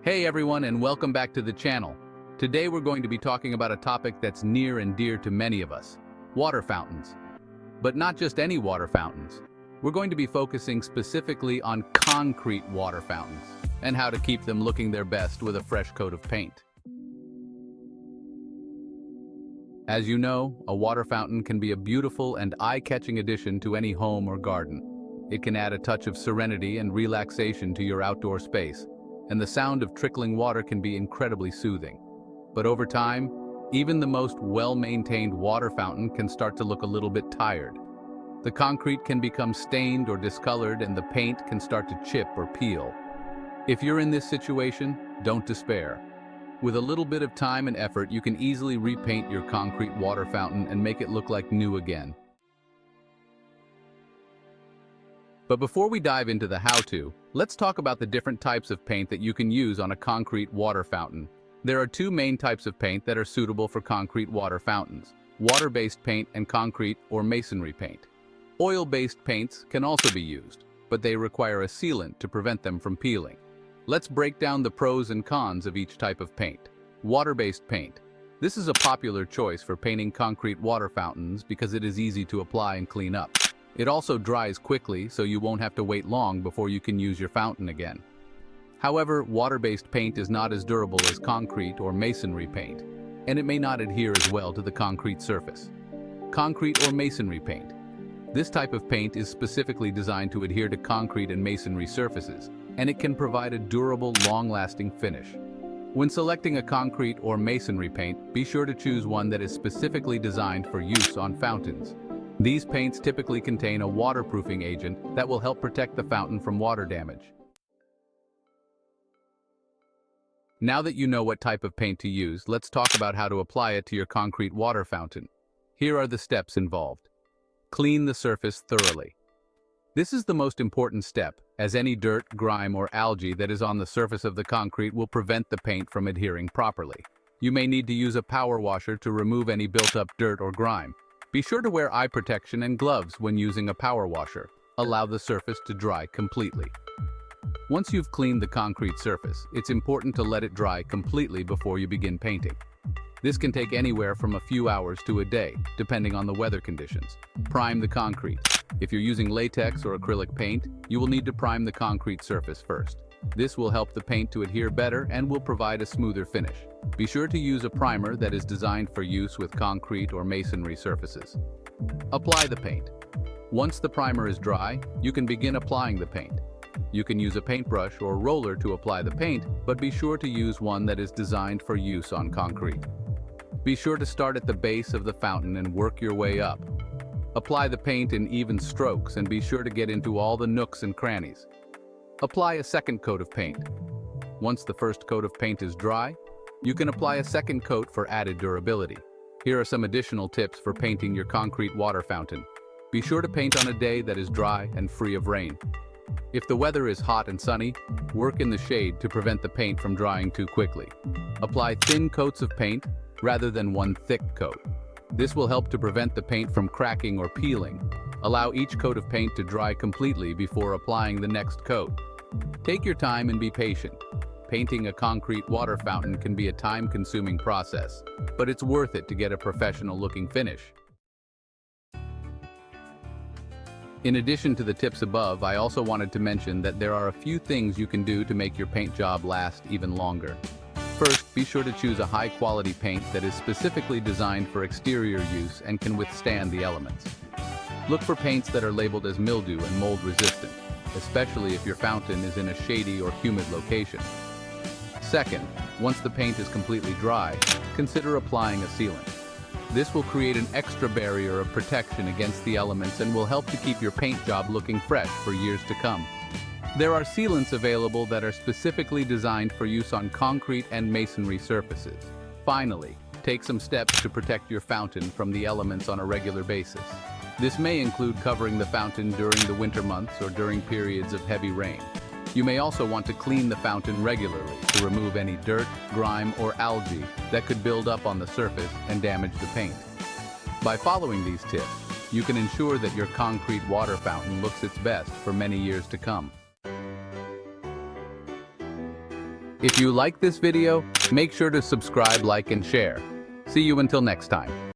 Hey everyone, and welcome back to the channel. Today we're going to be talking about a topic that's near and dear to many of us: water fountains. But not just any water fountains. We're going to be focusing specifically on concrete water fountains and how to keep them looking their best with a fresh coat of paint. As you know, a water fountain can be a beautiful and eye-catching addition to any home or garden. It can add a touch of serenity and relaxation to your outdoor space, and the sound of trickling water can be incredibly soothing. But over time, even the most well-maintained water fountain can start to look a little bit tired. The concrete can become stained or discolored, and the paint can start to chip or peel. If you're in this situation, don't despair. With a little bit of time and effort, you can easily repaint your concrete water fountain and make it look like new again. But before we dive into the how-to, let's talk about the different types of paint that you can use on a concrete water fountain. There are two main types of paint that are suitable for concrete water fountains: water-based paint and concrete or masonry paint. Oil-based paints can also be used, but they require a sealant to prevent them from peeling. Let's break down the pros and cons of each type of paint. Water-based paint. This is a popular choice for painting concrete water fountains because it is easy to apply and clean up. It also dries quickly, so you won't have to wait long before you can use your fountain again. However, water-based paint is not as durable as concrete or masonry paint, and it may not adhere as well to the concrete surface. Concrete or masonry paint. This type of paint is specifically designed to adhere to concrete and masonry surfaces, and it can provide a durable, long-lasting finish. When selecting a concrete or masonry paint, be sure to choose one that is specifically designed for use on fountains. These paints typically contain a waterproofing agent that will help protect the fountain from water damage. Now that you know what type of paint to use, let's talk about how to apply it to your concrete water fountain. Here are the steps involved. Clean the surface thoroughly. This is the most important step, as any dirt, grime, or algae that is on the surface of the concrete will prevent the paint from adhering properly. You may need to use a power washer to remove any built-up dirt or grime. Be sure to wear eye protection and gloves when using a power washer. Allow the surface to dry completely. Once you've cleaned the concrete surface, it's important to let it dry completely before you begin painting. This can take anywhere from a few hours to a day, depending on the weather conditions. Prime the concrete. If you're using latex or acrylic paint, you will need to prime the concrete surface first. This will help the paint to adhere better and will provide a smoother finish. Be sure to use a primer that is designed for use with concrete or masonry surfaces. Apply the paint. Once the primer is dry, you can begin applying the paint. You can use a paintbrush or roller to apply the paint, but be sure to use one that is designed for use on concrete. Be sure to start at the base of the fountain and work your way up. Apply the paint in even strokes and be sure to get into all the nooks and crannies. Apply a second coat of paint. Once the first coat of paint is dry, you can apply a second coat for added durability. Here are some additional tips for painting your concrete water fountain. Be sure to paint on a day that is dry and free of rain. If the weather is hot and sunny, work in the shade to prevent the paint from drying too quickly. Apply thin coats of paint rather than one thick coat. This will help to prevent the paint from cracking or peeling. Allow each coat of paint to dry completely before applying the next coat. Take your time and be patient. Painting a concrete water fountain can be a time-consuming process, but it's worth it to get a professional-looking finish. In addition to the tips above, I also wanted to mention that there are a few things you can do to make your paint job last even longer. First, be sure to choose a high-quality paint that is specifically designed for exterior use and can withstand the elements. Look for paints that are labeled as mildew and mold-resistant, especially if your fountain is in a shady or humid location. Second, once the paint is completely dry, consider applying a sealant. This will create an extra barrier of protection against the elements and will help to keep your paint job looking fresh for years to come. There are sealants available that are specifically designed for use on concrete and masonry surfaces. Finally, take some steps to protect your fountain from the elements on a regular basis. This may include covering the fountain during the winter months or during periods of heavy rain. You may also want to clean the fountain regularly to remove any dirt, grime, or algae that could build up on the surface and damage the paint. By following these tips, you can ensure that your concrete water fountain looks its best for many years to come. If you like this video, make sure to subscribe, like, and share. See you until next time.